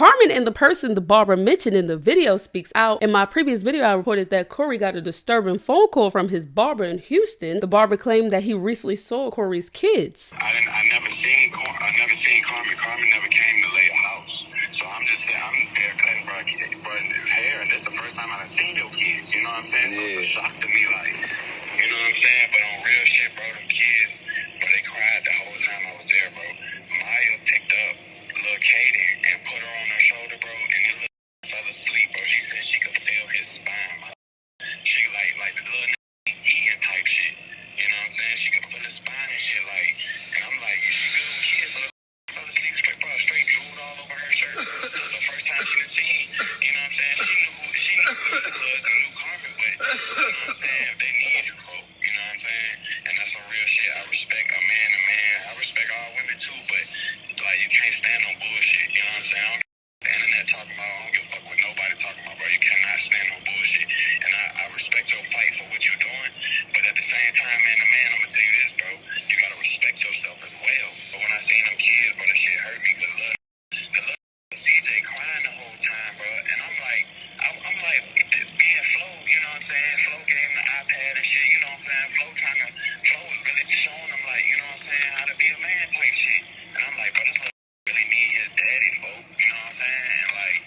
Carmen and the person the barber mentioned in the video speaks out. In my previous video, I reported that Cory got a disturbing phone call from his barber in Houston. The barber claimed that he recently saw Cory's kids. I never seen Carmen. Carmen never came to lay a house. So I'm just saying, I'm there cutting his hair, and this is the first time I've seen your kids. You know what I'm saying? So it's a shock to me, like, you know what I'm saying? But on real shit, bro, them kids, bro, they cried the whole time I was there, bro. Maya picked up little Katie and put her on her shoulder, bro, and the little fell asleep, bro. She said she could feel his spine. She like the little eating type shit. You know what I'm saying? She could feel his spine and shit, like, and I'm like, is she good with kids? So fell asleep straight drooled all over her shirt. The first time she was seen, you know what I'm saying? She knew who it was and knew Carmen, but you know what I'm saying? If they need you, bro, you know what I'm saying? And that's some real shit. I respect a man to man. I respect all women too, but like, you can't stand on bullshit. You know what I'm saying? I don't the internet talking about, I don't give a fuck what nobody talking about, bro. You cannot stand on bullshit. And I respect your fight for what you're doing, but at the same time, man to man, I'm gonna tell you this, bro. You gotta respect yourself as well. But when I seen them kids, bro, that shit hurt me, cause the little CJ crying the whole time, bro. And I'm like, being Flo, you know what I'm saying? Flo gave him the iPad and shit, you know what I'm saying? Flo was really showing him, like, you know what I'm saying, how to be a man type shit. And I'm like, bro, this little really need his daddy, folk, you know what I'm saying? And like,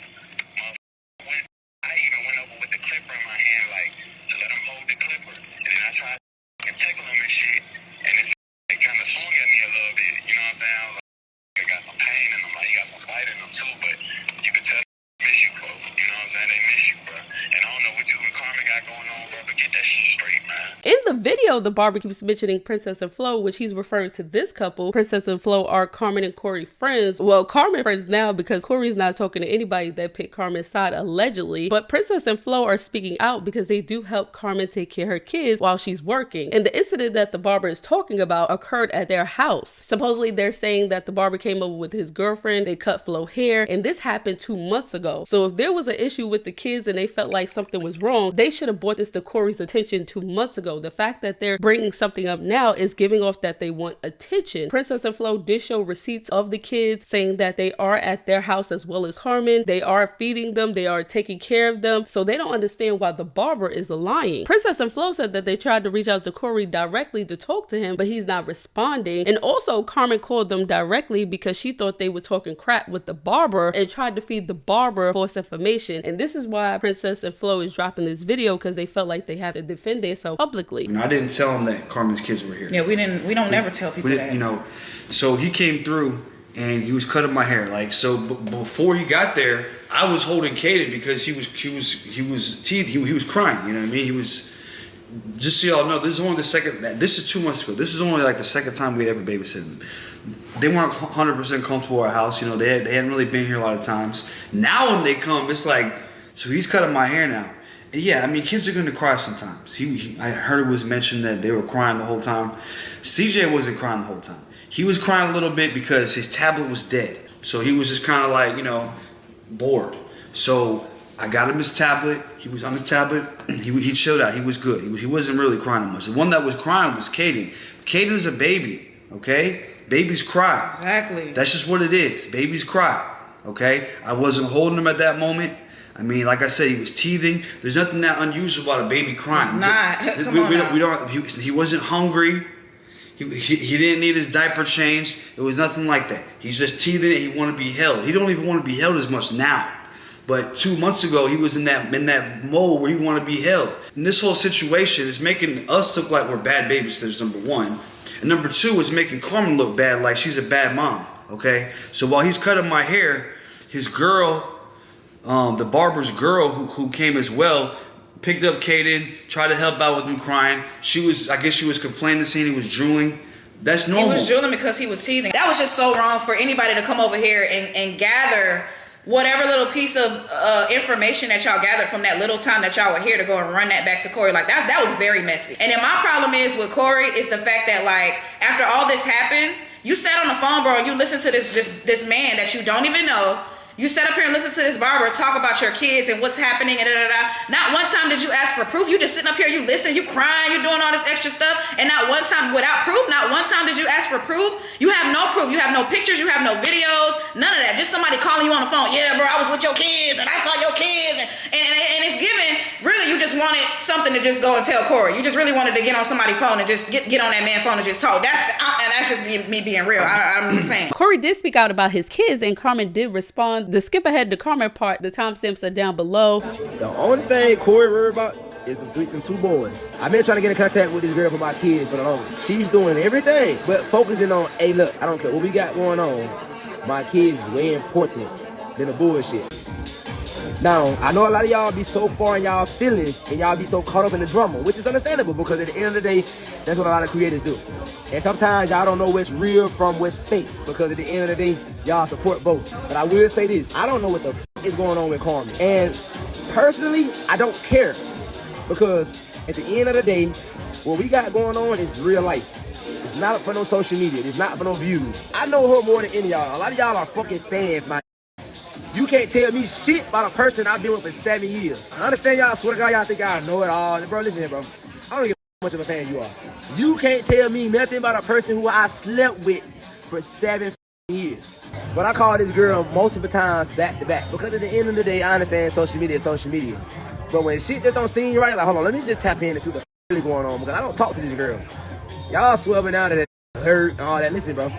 I even went over with the clipper in my hand, like, to let him hold the clipper. And then I tried to tickle him and shit, and it kind of swung at me a little bit, you know what I'm saying? I was like, I got some pain in him, like, you got some fight in him too, but you can tell they miss you, bro. You know what I'm saying? They miss you, bro. And I don't know what you and Carmen got going on, bro, but get that shit straight, man. In the video, the barber keeps mentioning Princess and Flo, which he's referring to this couple. Princess and Flo are Carmen and Cory friends. Well, Carmen friends now because Cory's not talking to anybody that picked Carmen's side allegedly. But Princess and Flo are speaking out because they do help Carmen take care of her kids while she's working. And the incident that the barber is talking about occurred at their house. Supposedly, they're saying that the barber came over with his girlfriend, they cut Flo hair, and this happened 2 months ago. So if there was an issue with the kids and they felt like something was wrong, they should have brought this to Cory's attention 2 months ago. The fact that they're bringing something up now is giving off that they want attention. Princess and Flo did show receipts of the kids saying that they are at their house as well as Carmen. They are feeding them, they are taking care of them, so they don't understand why the barber is lying. Princess and Flo said that they tried to reach out to Cory directly to talk to him, but he's not responding. And also Carmen called them directly because she thought they were talking crap with the barber and tried to feed the barber false information. And this is why Princess and Flo is dropping this video, because they felt like they have to defend themselves publicly. I didn't tell him that Carmen's kids were here. Yeah, we don't never tell people that. You know, so he came through and he was cutting my hair. Like, so before he got there, I was holding Kaden because he was crying. You know what I mean? He was, just so y'all know, this is 2 months ago. This is only like the second time we ever babysitted. They weren't 100% comfortable at our house. You know, they hadn't really been here a lot of times. Now when they come, it's like, so he's cutting my hair now. And yeah, I mean, kids are going to cry sometimes. I heard it was mentioned that they were crying the whole time. CJ wasn't crying the whole time. He was crying a little bit because his tablet was dead. So he was just kind of like, you know, bored. So I got him his tablet. He was on his tablet. He chilled out. He was good. He wasn't really crying much. The one that was crying was Kaden. Kaden's a baby, okay? Babies cry. Exactly. That's just what it is. Babies cry, okay? I wasn't holding him at that moment. I mean, like I said, he was teething. There's nothing that unusual about a baby crying. It's not. Come on. He wasn't hungry. He didn't need his diaper changed. It was nothing like that. He's just teething and he wanted to be held. He don't even want to be held as much now. But 2 months ago, he was in that mode where he wanted to be held. And this whole situation is making us look like we're bad babysitters, number one. And number two is making Carmen look bad, like she's a bad mom, okay? So while he's cutting my hair, his girl, the barber's girl who came as well, picked up Kaden, tried to help out with him crying. I guess she was complaining, saying he was drooling. That's normal. He was drooling because he was teething. That was just so wrong for anybody to come over here and gather whatever little piece of information that y'all gathered from that little time that y'all were here to go and run that back to Cory. Like, that was very messy. And then my problem is with Cory is the fact that, like, after all this happened, you sat on the phone, bro, and you listened to this man that you don't even know, You sat up here and listened to this barber talk about your kids and what's happening and Not one time did you ask for proof. You just sitting up here, you listening, you crying, you doing all this extra stuff, and not one time without proof, not one time did you ask for proof. You have no proof. You have no pictures, you have no videos, none of that. Just somebody calling you on the phone. Yeah, bro, I was with your kids and I saw your kids. And it's given, really, you just wanted something to just go and tell Cory. You just really wanted to get on somebody's phone and just get on that man's phone and just talk. That's just me being real. I'm just saying. Cory did speak out about his kids, and Carmen did respond. The skip ahead to Carmen part, the timestamps are down below. The only thing Cory worried about is them two boys. I've been trying to get in contact with this girl for my kids for the longest. She's doing everything but focusing on, hey, look, I don't care what we got going on. My kids is way important than the bullshit. Now, I know a lot of y'all be so far in y'all feelings and y'all be so caught up in the drama, which is understandable because at the end of the day, that's what a lot of creators do. And sometimes y'all don't know what's real from what's fake because at the end of the day, y'all support both. But I will say this, I don't know what the is going on with Carmen. And personally, I don't care because at the end of the day, what we got going on is real life. It's not for no social media. It's not for no views. I know her more than any of y'all. A lot of y'all are fucking fans, man. You can't tell me shit about a person I've been with for 7 years. I understand y'all, swear to God, y'all think I know it all. Bro, listen here, bro. I don't give how much of a fan you are. You can't tell me nothing about a person who I slept with for 7 years. But I call this girl multiple times back to back. Because at the end of the day, I understand social media is social media. But when shit just don't seem right, like, hold on, let me just tap in and see what the really going on. Because I don't talk to this girl. Y'all swerving out of that hurt and all that. Listen, bro.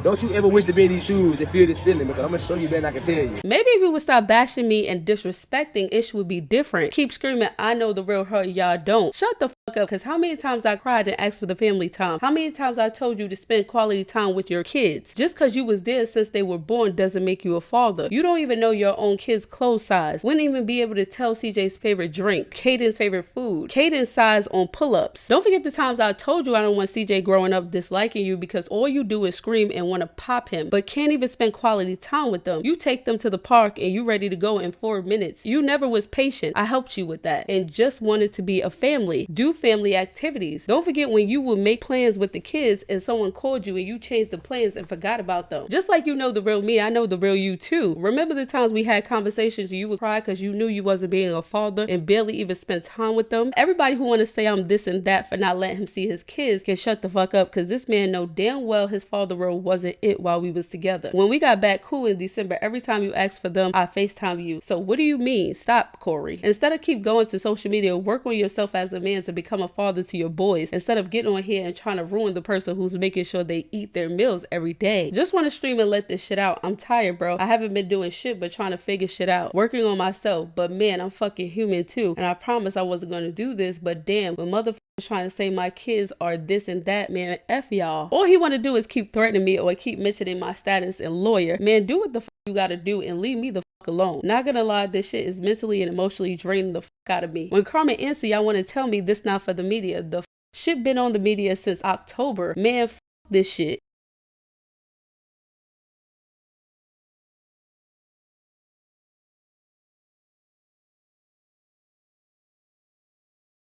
Don't you ever wish to be in these shoes and feel this feeling, because I'm going to show you better than I can tell you. Maybe if you would stop bashing me and disrespecting, it would be different. Keep screaming, I know the real her, y'all don't. Shut the fuck up, because how many times I cried and asked for the family time? How many times I told you to spend quality time with your kids? Just because you was there since they were born doesn't make you a father. You don't even know your own kid's clothes size. Wouldn't even be able to tell CJ's favorite drink, Caden's favorite food, Caden's size on pull-ups. Don't forget the times I told you I don't want CJ growing up disliking you because all you do is scream and want to pop him, but can't even spend quality time with them. You take them to the park and you ready to go in 4 minutes. You never was patient. I helped you with that and just wanted to be a family. Do family activities. Don't forget when you would make plans with the kids and someone called you and you changed the plans and forgot about them. Just like you know the real me, I know the real you too. Remember the times we had conversations and you would cry because you knew you wasn't being a father and barely even spent time with them? Everybody who want to say I'm this and that for not letting him see his kids can shut the fuck up, because this man know damn well his father role wasn't it while we was together. When we got back cool in December, every time you asked for them, I FaceTime you. So what do you mean? Stop, Cory. Instead of keep going to social media, work on yourself as a man to become a father to your boys, instead of getting on here and trying to ruin the person who's making sure they eat their meals every day. Just want to stream and let this shit out. I'm tired, bro. I haven't been doing shit but trying to figure shit out. Working on myself. But man, I'm fucking human too. And I promised I wasn't going to do this, but damn, when motherfuckers trying to say my kids are this and that, man, F y'all. All he want to do is keep threatening me or keep mentioning my status and lawyer. Man, do what the fuck you gotta do and leave me the fuck alone. Not gonna lie, this shit is mentally and emotionally draining the fuck out of me. When Carmen answer, y'all want to tell me this not for the media. The shit been on the media since October. Man, this shit.